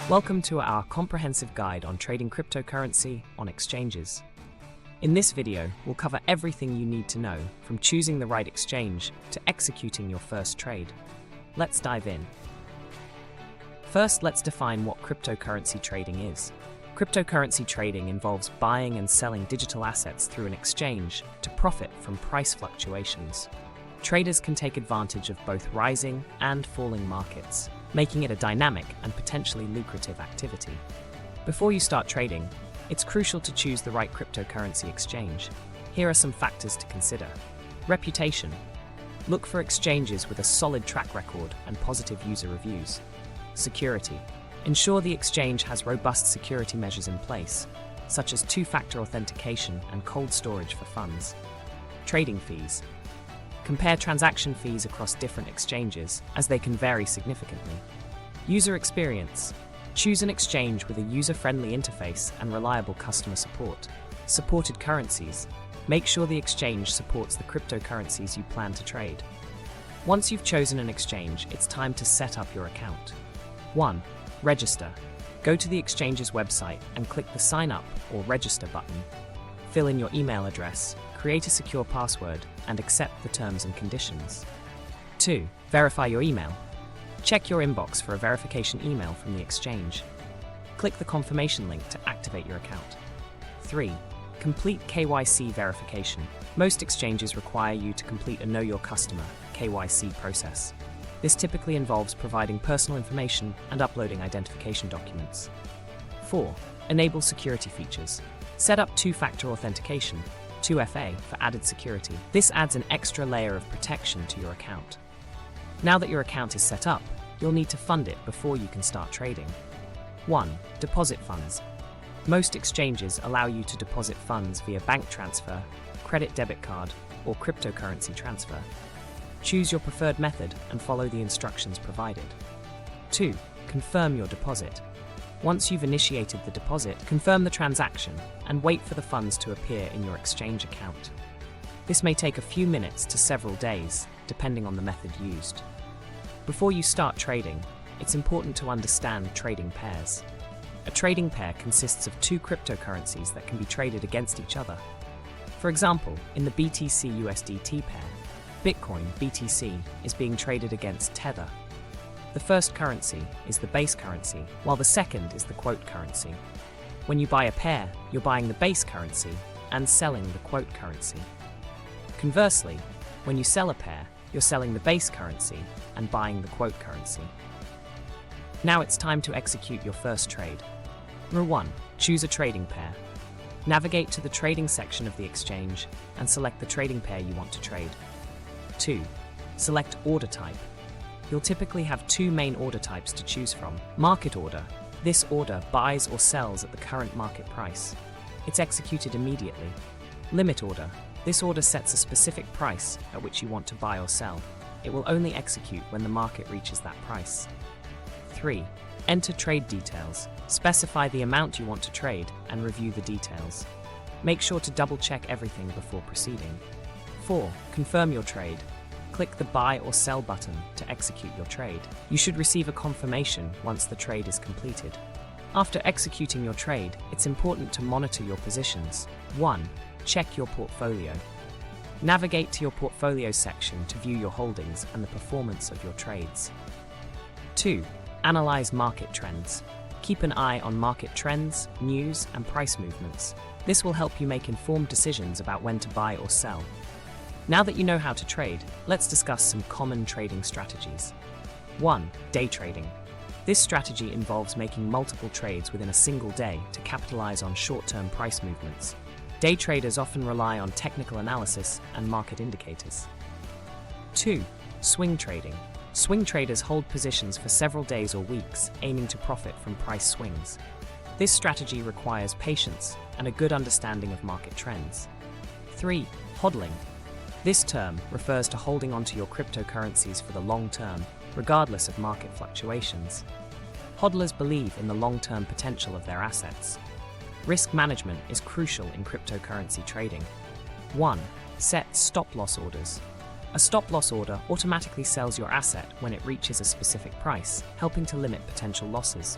Welcome to our comprehensive guide on trading cryptocurrency on exchanges. In this video, we'll cover everything you need to know, from choosing the right exchange to executing your first trade. Let's dive in. First, let's define what cryptocurrency trading is. Cryptocurrency trading involves buying and selling digital assets through an exchange to profit from price fluctuations. Traders can take advantage of both rising and falling markets, making it a dynamic and potentially lucrative activity. Before you start trading, it's crucial to choose the right cryptocurrency exchange. Here are some factors to consider. Reputation. Look for exchanges with a solid track record and positive user reviews. Security. Ensure the exchange has robust security measures in place, such as two-factor authentication and cold storage for funds. Trading fees. Compare transaction fees across different exchanges, as they can vary significantly. User experience. Choose an exchange with a user-friendly interface and reliable customer support. Supported currencies. Make sure the exchange supports the cryptocurrencies you plan to trade. Once you've chosen an exchange, it's time to set up your account. 1. Register. Go to the exchange's website and click the Sign Up or Register button. Fill in your email address, create a secure password, and accept the terms and conditions. 2. Verify your email. Check your inbox for a verification email from the exchange. Click the confirmation link to activate your account. 3. Complete KYC verification. Most exchanges require you to complete a Know Your Customer (KYC) process. This typically involves providing personal information and uploading identification documents. 4. Enable security features. Set up two-factor authentication, 2FA, for added security. This adds an extra layer of protection to your account. Now that your account is set up, you'll need to fund it before you can start trading. 1. Deposit funds. Most exchanges allow you to deposit funds via bank transfer, credit debit card, or cryptocurrency transfer. Choose your preferred method and follow the instructions provided. 2. Confirm your deposit. Once you've initiated the deposit, confirm the transaction and wait for the funds to appear in your exchange account. This may take a few minutes to several days, depending on the method used. Before you start trading, it's important to understand trading pairs. A trading pair consists of two cryptocurrencies that can be traded against each other. For example, in the BTC-USDT pair, Bitcoin (BTC) is being traded against Tether. The first currency is the base currency, while the second is the quote currency. When you buy a pair, you're buying the base currency and selling the quote currency. Conversely, when you sell a pair, you're selling the base currency and buying the quote currency. Now it's time to execute your first trade. Number 1. Choose a trading pair. Navigate to the trading section of the exchange and select the trading pair you want to trade. 2. Select order type. You'll typically have two main order types to choose from. Market order. This order buys or sells at the current market price. It's executed immediately. Limit order. This order sets a specific price at which you want to buy or sell. It will only execute when the market reaches that price. 3. Enter trade details. Specify the amount you want to trade and review the details. Make sure to double-check everything before proceeding. 4. Confirm your trade. Click the Buy or Sell button to execute your trade. You should receive a confirmation once the trade is completed. After executing your trade, it's important to monitor your positions. 1. Check your portfolio. Navigate to your portfolio section to view your holdings and the performance of your trades. 2. Analyze market trends. Keep an eye on market trends, news, and price movements. This will help you make informed decisions about when to buy or sell. Now that you know how to trade, let's discuss some common trading strategies. 1. Day trading. This strategy involves making multiple trades within a single day to capitalize on short-term price movements. Day traders often rely on technical analysis and market indicators. 2. Swing trading. Swing traders hold positions for several days or weeks, aiming to profit from price swings. This strategy requires patience and a good understanding of market trends. 3. Hodling. This term refers to holding onto your cryptocurrencies for the long term, regardless of market fluctuations. Hodlers believe in the long-term potential of their assets. Risk management is crucial in cryptocurrency trading. 1. Set stop-loss orders. A stop-loss order automatically sells your asset when it reaches a specific price, helping to limit potential losses.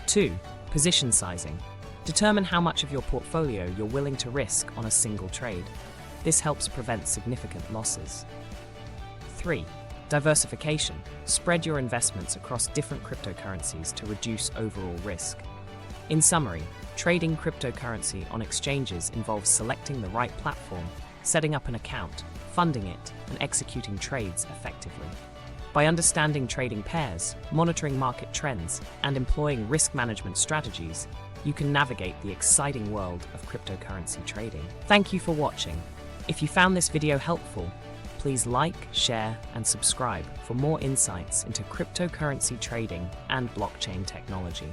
2. Position sizing. Determine how much of your portfolio you're willing to risk on a single trade. This helps prevent significant losses. 3. Diversification. Spread your investments across different cryptocurrencies to reduce overall risk. In summary, trading cryptocurrency on exchanges involves selecting the right platform, setting up an account, funding it, and executing trades effectively. By understanding trading pairs, monitoring market trends, and employing risk management strategies, you can navigate the exciting world of cryptocurrency trading. Thank you for watching. If you found this video helpful, please like, share, and subscribe for more insights into cryptocurrency trading and blockchain technology.